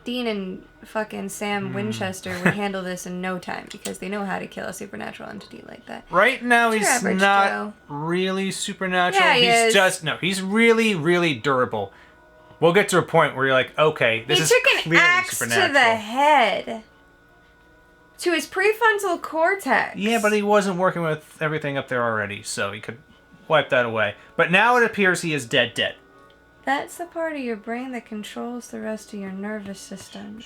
Speaker 1: Dean and fucking Sam Winchester would handle this in no time, because they know how to kill a supernatural entity like that.
Speaker 2: Right now,
Speaker 1: Your
Speaker 2: he's
Speaker 1: average
Speaker 2: not
Speaker 1: Joe.
Speaker 2: really supernatural.
Speaker 1: Yeah, he is.
Speaker 2: He's really, really durable. We'll get to a point where you're like, okay, this
Speaker 1: He
Speaker 2: is
Speaker 1: took an
Speaker 2: clearly
Speaker 1: axe to
Speaker 2: supernatural.
Speaker 1: the head. To his prefrontal cortex.
Speaker 2: Yeah, but he wasn't working with everything up there already, so he could wipe that away. But now it appears he is dead.
Speaker 1: That's the part of your brain that controls the rest of your nervous system.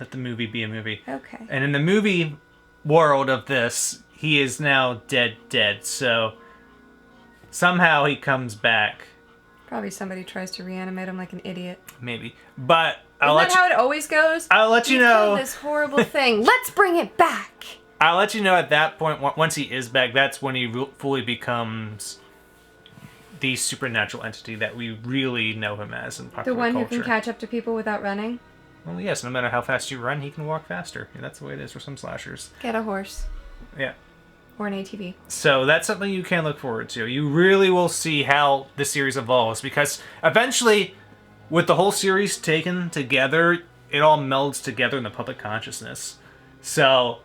Speaker 2: Let the movie be a movie.
Speaker 1: Okay.
Speaker 2: And in the movie world of this, he is now dead. So somehow he comes back.
Speaker 1: Probably somebody tries to reanimate him like an idiot.
Speaker 2: Maybe. But I'll
Speaker 1: Isn't that how it always goes?
Speaker 2: I'll let you
Speaker 1: You've
Speaker 2: know.
Speaker 1: killed this horrible thing. Let's bring it back.
Speaker 2: I'll let you know at that point, once he is back, that's when he fully becomes the supernatural entity that we really know him as in popular
Speaker 1: The one
Speaker 2: culture.
Speaker 1: who can catch up to people without running.
Speaker 2: Well, yes, no matter how fast you run, he can walk faster. Yeah, that's the way it is for some slashers.
Speaker 1: Get a horse.
Speaker 2: Yeah.
Speaker 1: Or an ATV.
Speaker 2: So that's something you can look forward to. You really will see how the series evolves, because eventually, with the whole series taken together, it all melds together in the public consciousness. So,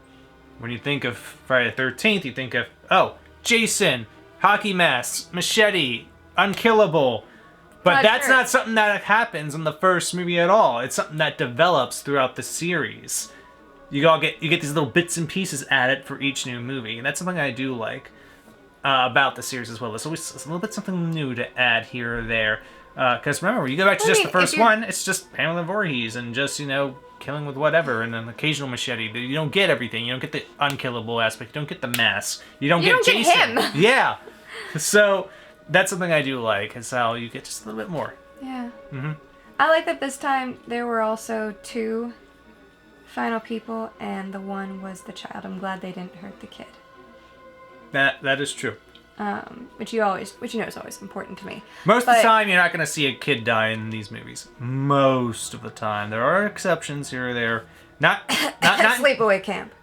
Speaker 2: when you think of Friday the 13th, you think of, oh, Jason, hockey mask, machete, unkillable. But that's not something that happens in the first movie at all. It's something that develops throughout the series. You get these little bits and pieces added for each new movie, and that's something I do like about the series as well. There's always a little bit something new to add here or there. Because remember, you go back to just the first one, it's just Pamela Voorhees and just, killing with whatever, and an occasional machete. You don't get everything. You don't get the unkillable aspect. You don't get the mask. You don't get Jason.
Speaker 1: Get him.
Speaker 2: Yeah. So that's something I do like, is how you get just a little bit more.
Speaker 1: Yeah.
Speaker 2: Mm-hmm.
Speaker 1: I like that this time there were also 2 final people, and the one was the child. I'm glad they didn't hurt the kid.
Speaker 2: That is true.
Speaker 1: Which you know is always important to me.
Speaker 2: Most of the time, you're not going to see a kid die in these movies. Most of the time, there are exceptions here or there. Not
Speaker 1: Sleepaway Camp.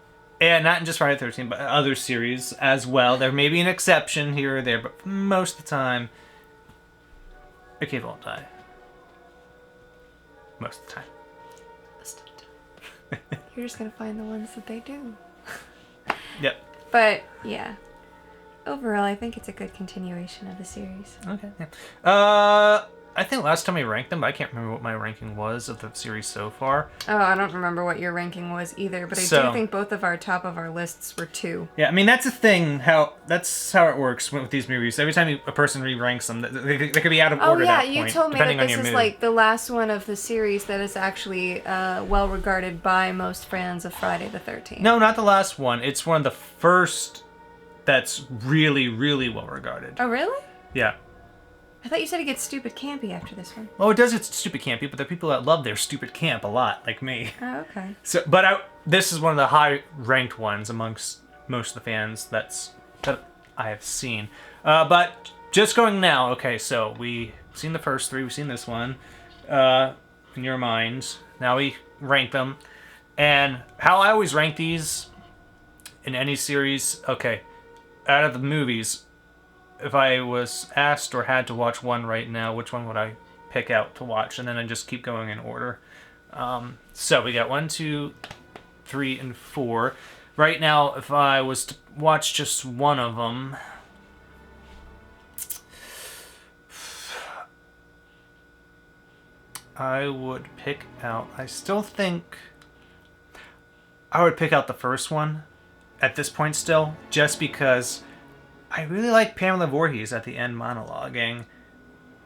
Speaker 2: Yeah, not in just Friday the 13th, but other series as well. There may be an exception here or there, but most of the time, a kid won't die. Most of the time.
Speaker 1: You're just gonna find the ones that they do.
Speaker 2: Yep.
Speaker 1: But yeah, overall, I think it's a good continuation of the series.
Speaker 2: Okay. Yeah. I think last time we ranked them, but I can't remember what my ranking was of the series so far.
Speaker 1: Oh, I don't remember what your ranking was either, but I do think both of our top of our lists were 2.
Speaker 2: Yeah, I mean, that's the thing, that's how it works with these movies. Every time a person re-ranks them, they could be out of order at that point.
Speaker 1: You told me that this is like the last one of the series that is actually well regarded by most fans of Friday the 13th.
Speaker 2: No, not the last one. It's one of the first that's really, really well regarded.
Speaker 1: Oh, really?
Speaker 2: Yeah.
Speaker 1: I thought you said it gets stupid campy after this one.
Speaker 2: Oh, it does get stupid campy, but there are people that love their stupid camp a lot, like me.
Speaker 1: Oh, okay.
Speaker 2: So, but this is one of the high-ranked ones amongst most of the fans that I have seen. But just going now, okay, so we've seen the first 3, we've seen this one, in your minds. Now we rank them. And how I always rank these in any series, okay, out of the movies, if I was asked or had to watch one right now, which one would I pick out to watch? And then I just keep going in order. So we got 1, 2, 3, and 4. Right now, if I was to watch just one of them, I would pick out... I still think I would pick out the first one at this point still, just because I really like Pamela Voorhees at the end monologuing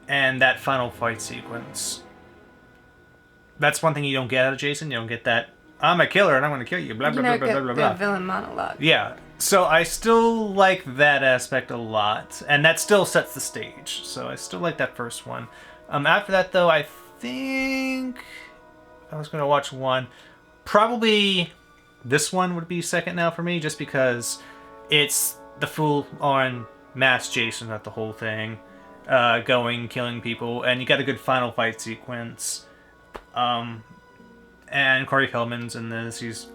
Speaker 2: and that final fight sequence. That's one thing you don't get out of Jason. You don't get that, I'm a killer and I'm going to kill you, blah, blah, blah, blah, blah, blah.
Speaker 1: The villain monologue.
Speaker 2: Yeah. So I still like that aspect a lot, and that still sets the stage. So I still like that first one. After that, though, I think I was going to watch one. Probably this one would be second now for me, just because it's the full-on mass Jason at the whole thing, killing people, and you got a good final fight sequence. And Corey Feldman's in this. He's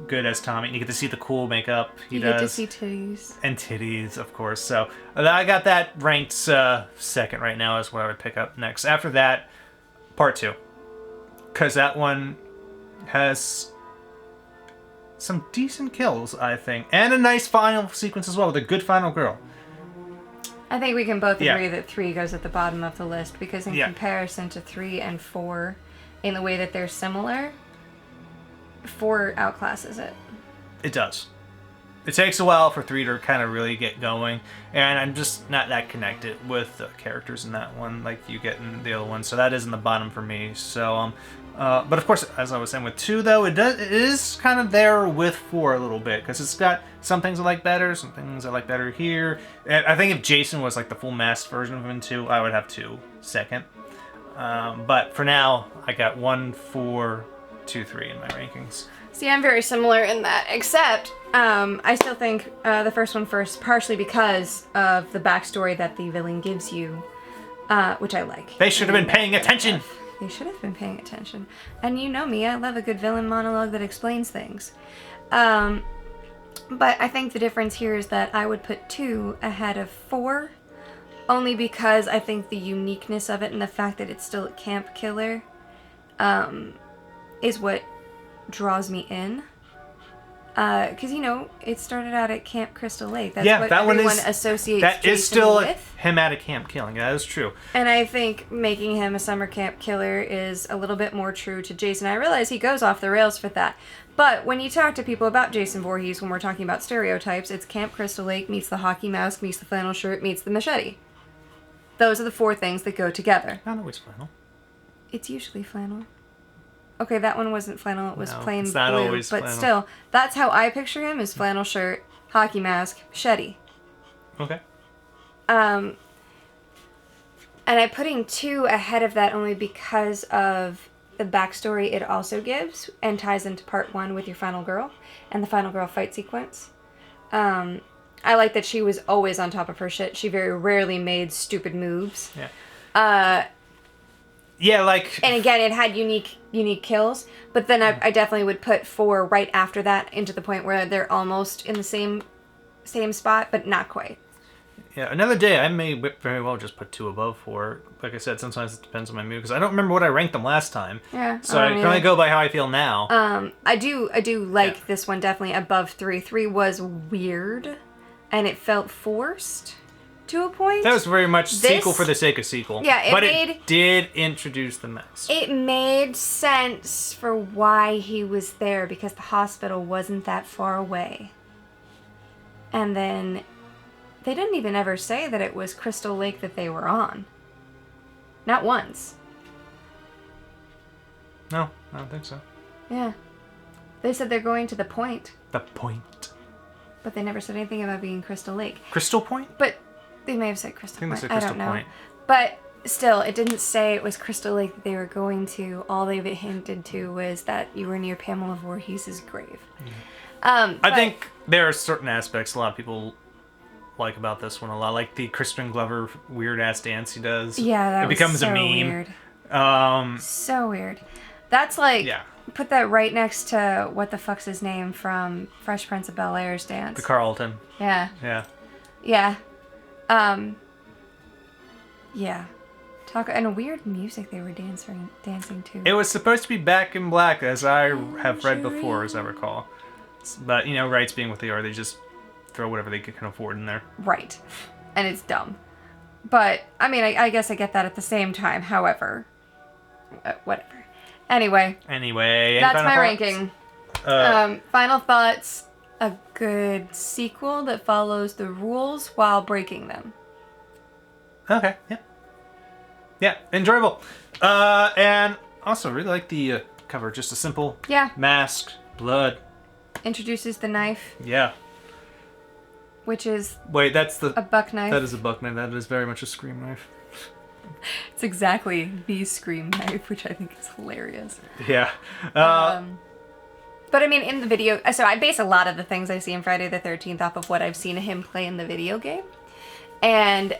Speaker 2: good as Tommy. And you get to see the cool makeup he does.
Speaker 1: You get to see titties.
Speaker 2: And titties, of course. So I got that ranked second right now is what I would pick up next. After that, part 2. Because that one has some decent kills, I think. And a nice final sequence as well, with a good final girl.
Speaker 1: I think we can both agree that 3 goes at the bottom of the list, because in
Speaker 2: Yeah.
Speaker 1: comparison to 3 and 4, in the way that they're similar, 4 outclasses it.
Speaker 2: It does. It takes a while for 3 to kind of really get going, and I'm just not that connected with the characters in that one like you get in the other one, so that is in the bottom for me. So, but of course, as I was saying with 2, though, it is kind of there with 4 a little bit, because it's got some things I like better, some things I like better here. And I think if Jason was like the full masked version of him in 2, I would have 2 second. But for now, I got 1, 4, 2, 3 in my rankings.
Speaker 1: See, I'm very similar in that, except I still think the first one first, partially because of the backstory that the villain gives you, which I like.
Speaker 2: They should have been paying attention.
Speaker 1: They should have been paying attention. And you know me, I love a good villain monologue that explains things. But I think the difference here is that I would put 2 ahead of 4, only because I think the uniqueness of it and the fact that it's still a camp killer is what draws me in. Because, you know, it started out at Camp Crystal Lake. That's what everyone associates
Speaker 2: that
Speaker 1: Jason
Speaker 2: is still
Speaker 1: with.
Speaker 2: him at a camp killing. That is true.
Speaker 1: And I think making him a summer camp killer is a little bit more true to Jason. I realize he goes off the rails for that. But when you talk to people about Jason Voorhees, when we're talking about stereotypes, it's Camp Crystal Lake meets the hockey mask, meets the flannel shirt, meets the machete. Those are the 4 things that go together.
Speaker 2: Not always flannel.
Speaker 1: It's usually flannel. Okay, that one wasn't flannel, it was plain
Speaker 2: it's not
Speaker 1: blue.
Speaker 2: always
Speaker 1: but
Speaker 2: flannel.
Speaker 1: still, that's how I picture him, is flannel shirt, hockey mask, machete.
Speaker 2: Okay.
Speaker 1: And I'm putting 2 ahead of that only because of the backstory it also gives and ties into part 1 with your final girl and the final girl fight sequence. I like that she was always on top of her shit. She very rarely made stupid moves.
Speaker 2: Yeah. Yeah, like...
Speaker 1: And again, it had unique kills, but then I definitely would put 4 right after that into the point where they're almost in the same spot, but not quite.
Speaker 2: Yeah, another day I may very well just put 2 above 4. Like I said, sometimes it depends on my mood, because I don't remember what I ranked them last time.
Speaker 1: Yeah.
Speaker 2: So I can only go by how I feel now.
Speaker 1: I do like this one definitely above 3. 3 was weird, and it felt forced to a point.
Speaker 2: That was very much sequel for the sake of sequel.
Speaker 1: Yeah,
Speaker 2: it did introduce the mess.
Speaker 1: It made sense for why he was there, because the hospital wasn't that far away. And then they didn't even ever say that it was Crystal Lake that they were on. Not once.
Speaker 2: No, I don't think so.
Speaker 1: Yeah. They said they're going to the point,
Speaker 2: The Point.
Speaker 1: but they never said anything about being Crystal Lake.
Speaker 2: Crystal Point?
Speaker 1: But they may have said Crystal
Speaker 2: I think
Speaker 1: Point.
Speaker 2: they said
Speaker 1: I
Speaker 2: Crystal
Speaker 1: don't know.
Speaker 2: Point.
Speaker 1: But still, it didn't say it was Crystal Lake that they were going to. All they hinted to was that you were near Pamela Voorhees' grave.
Speaker 2: I think there are certain aspects a lot of people like about this one a lot, like the Crispin Glover weird ass dance he does.
Speaker 1: Yeah, that
Speaker 2: it
Speaker 1: was
Speaker 2: becomes
Speaker 1: so
Speaker 2: a meme.
Speaker 1: Weird. So weird. That's like,
Speaker 2: Yeah.
Speaker 1: put that right next to what the fuck's his name from Fresh Prince of Bel-Air's dance.
Speaker 2: The Carlton.
Speaker 1: Yeah.
Speaker 2: Yeah.
Speaker 1: Yeah. Yeah. And weird music they were dancing to.
Speaker 2: It was supposed to be Back in Black, as I have read before, as I recall. But, you know, rights being what they are, they just throw whatever they can afford in there.
Speaker 1: Right. And it's dumb. But, I mean, I guess I get that at the same time. However, whatever. Anyway, that's my ranking. Final thoughts. A good sequel that follows the rules while breaking them.
Speaker 2: Okay, yeah. Yeah, enjoyable. And also really like the cover. Just a simple mask, blood.
Speaker 1: Introduces the knife,
Speaker 2: Yeah.
Speaker 1: which is
Speaker 2: Wait, that's
Speaker 1: a buck knife.
Speaker 2: that is a buck knife. That is very much a scream knife.
Speaker 1: It's exactly the scream knife, which I think is hilarious.
Speaker 2: Yeah.
Speaker 1: But I mean, in the video, so I base a lot of the things I see in Friday the 13th off of what I've seen him play in the video game. And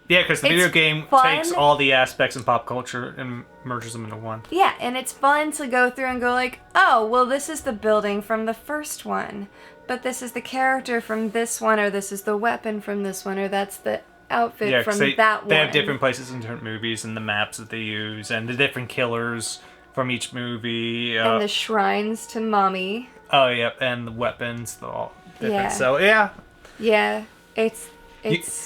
Speaker 2: yeah, because the video
Speaker 1: it's
Speaker 2: game
Speaker 1: fun.
Speaker 2: takes all the aspects in pop culture and merges them into one.
Speaker 1: yeah, and it's fun to go through and go like, oh, well, this is the building from the first one, but this is the character from this one, or this is the weapon from this one, or that's the outfit
Speaker 2: Yeah, 'cause
Speaker 1: from
Speaker 2: they,
Speaker 1: that one.
Speaker 2: they have different places in different movies and the maps that they use and the different killers from each movie.
Speaker 1: And the shrines to mommy.
Speaker 2: Oh, yeah, and the weapons, they're all different.
Speaker 1: Yeah.
Speaker 2: So, yeah.
Speaker 1: Yeah, it's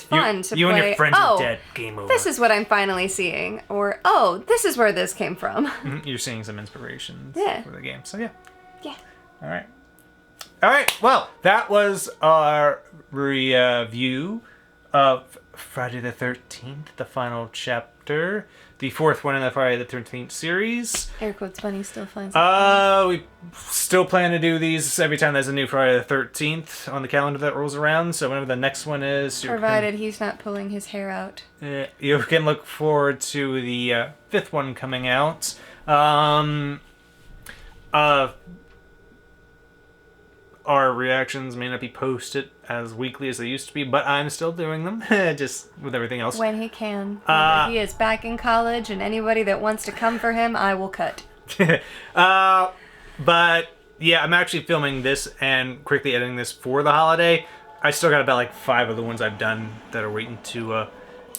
Speaker 1: fun to
Speaker 2: you
Speaker 1: play.
Speaker 2: and your friends
Speaker 1: oh,
Speaker 2: are dead. Game over.
Speaker 1: this is what I'm finally seeing. Or, oh, this is where this came from.
Speaker 2: Mhm, you're seeing some inspirations
Speaker 1: Yeah.
Speaker 2: for the game. So, yeah.
Speaker 1: Yeah.
Speaker 2: All right. All right. Well, that was our review Friday the 13th, the final chapter. The fourth one in the Friday the 13th series.
Speaker 1: Air quotes funny still finds it.
Speaker 2: We still plan to do these every time there's a new Friday the 13th on the calendar that rolls around. So whenever the next one is...
Speaker 1: Provided he's not pulling his hair out.
Speaker 2: You can look forward to the fifth one coming out. Our reactions may not be posted as weekly as they used to be, but I'm still doing them, just with everything else.
Speaker 1: When he can. He is back in college, and anybody that wants to come for him, I will cut.
Speaker 2: But, yeah, I'm actually filming this and quickly editing this for the holiday. I still got about, like, 5 of the ones I've done that are waiting to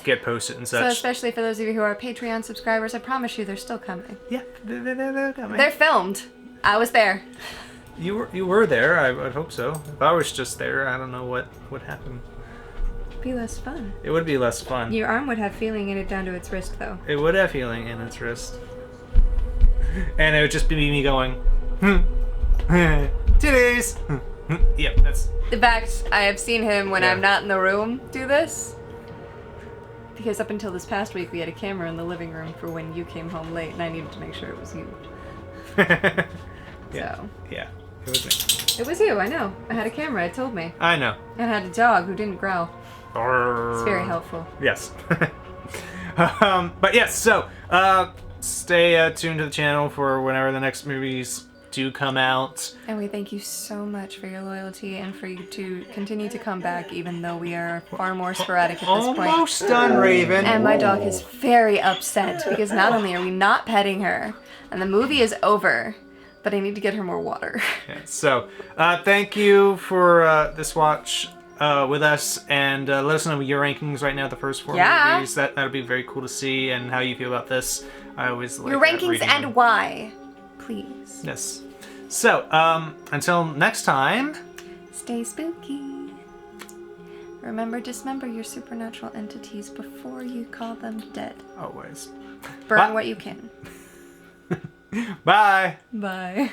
Speaker 2: get posted and such.
Speaker 1: So especially for those of you who are Patreon subscribers, I promise you they're still coming.
Speaker 2: Yeah, they're coming.
Speaker 1: They're filmed. I was there.
Speaker 2: You were there. I would hope so. If I was just there, I don't know what would happen.
Speaker 1: It'd be less fun.
Speaker 2: It would be less fun.
Speaker 1: Your arm would have feeling in it down to its wrist, though.
Speaker 2: It would have feeling in its wrist. And it would just be me going, today's. Yep, that's...
Speaker 1: In fact, I have seen him when I'm not in the room do this. Because up until this past week, we had a camera in the living room for when you came home late, and I needed to make sure it was you.
Speaker 2: Yeah.
Speaker 1: So.
Speaker 2: Yeah, it was me.
Speaker 1: It was you, I know. I had a camera, it told me.
Speaker 2: I know.
Speaker 1: And I had a dog who didn't growl. It's very helpful.
Speaker 2: Yes. But yes, so stay tuned to the channel for whenever the next movies do come out.
Speaker 1: And we thank you so much for your loyalty and for you to continue to come back, even though we are far more sporadic at this point.
Speaker 2: Almost done, Raven.
Speaker 1: And my dog is very upset because not only are we not petting her, and the movie is over, but I need to get her more water.
Speaker 2: Yeah, so, thank you for this watch with us, and let us know your rankings right now, the first 4 movies. That'll be very cool to see, and how you feel about this. I always like
Speaker 1: your rankings and why, please.
Speaker 2: Yes. So, until next time.
Speaker 1: Stay spooky. Remember, dismember your supernatural entities before you call them dead.
Speaker 2: Always.
Speaker 1: Burn what you can.
Speaker 2: Bye.
Speaker 1: Bye.